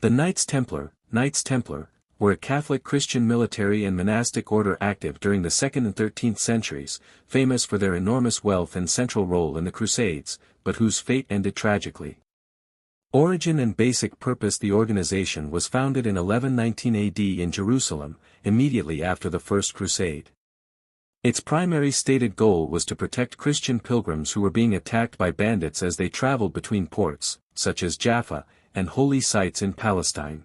The Knights Templar, were a Catholic Christian military and monastic order active during the 2nd and 13th centuries, famous for their enormous wealth and central role in the Crusades, but whose fate ended tragically. Origin and basic purpose: the organization was founded in 1119 AD in Jerusalem, immediately after the First Crusade. Its primary stated goal was to protect Christian pilgrims who were being attacked by bandits as they traveled between ports, such as Jaffa, and holy sites in Palestine.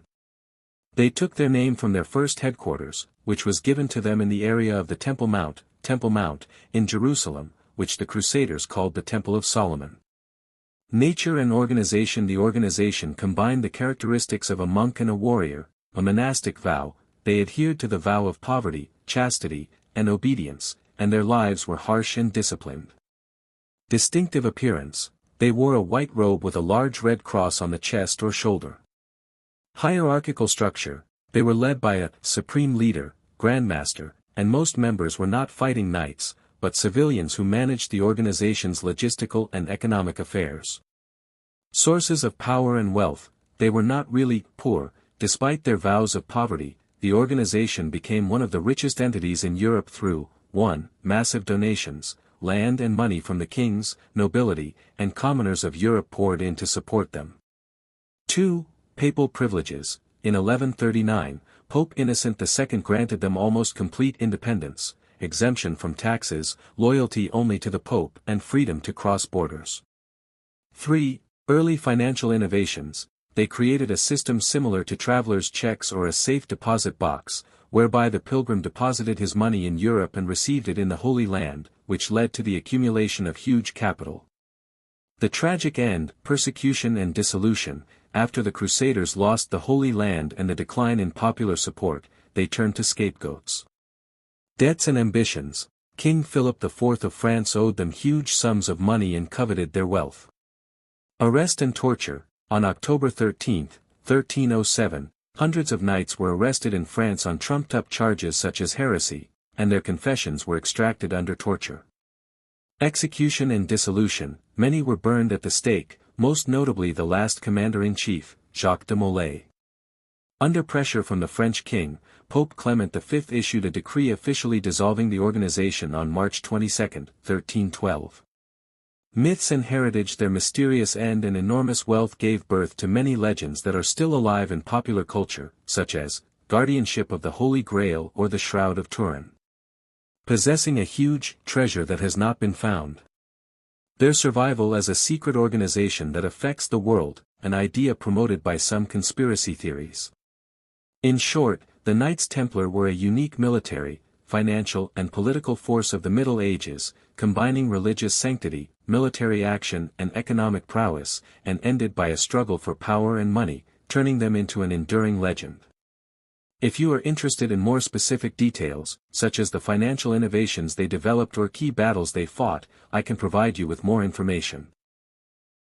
They took their name from their first headquarters, which was given to them in the area of the Temple Mount, in Jerusalem, which the Crusaders called the Temple of Solomon. Nature and organization: the organization combined the characteristics of a monk and a warrior, a monastic vow. They adhered to the vow of poverty, chastity, and obedience, and their lives were harsh and disciplined. Distinctive appearance: they wore a white robe with a large red cross on the chest or shoulder. Hierarchical structure: they were led by a supreme leader, grandmaster, and most members were not fighting knights, but civilians who managed the organization's logistical and economic affairs. Sources of power and wealth: they were not really poor. Despite their vows of poverty, the organization became one of the richest entities in Europe through 1. Massive donations. Land and money from the kings, nobility, and commoners of Europe poured in to support them. 2. Papal privileges. In 1139, Pope Innocent II granted them almost complete independence, exemption from taxes, loyalty only to the Pope, and freedom to cross borders. 3. Early financial innovations: they created a system similar to traveler's checks or a safe deposit box, whereby the pilgrim deposited his money in Europe and received it in the Holy Land, which led to the accumulation of huge capital. The tragic end: persecution and dissolution. After the Crusaders lost the Holy Land and the decline in popular support, they turned to scapegoats. Debts and ambitions: King Philip IV of France owed them huge sums of money and coveted their wealth. Arrest and torture: on October 13, 1307, hundreds of knights were arrested in France on trumped-up charges such as heresy, and their confessions were extracted under torture. Execution and dissolution: many were burned at the stake, most notably the last commander-in-chief, Jacques de Molay. Under pressure from the French king, Pope Clement V issued a decree officially dissolving the organization on March 22, 1312. Myths and heritage: their mysterious end and enormous wealth gave birth to many legends that are still alive in popular culture, such as guardianship of the Holy Grail or the Shroud of Turin. Possessing a huge treasure that has not been found. Their survival as a secret organization that affects the world, an idea promoted by some conspiracy theories. In short, the Knights Templar were a unique military, financial and political force of the Middle Ages, combining religious sanctity, military action and economic prowess, and ended by a struggle for power and money, turning them into an enduring legend. If you are interested in more specific details, such as the financial innovations they developed or key battles they fought, I can provide you with more information.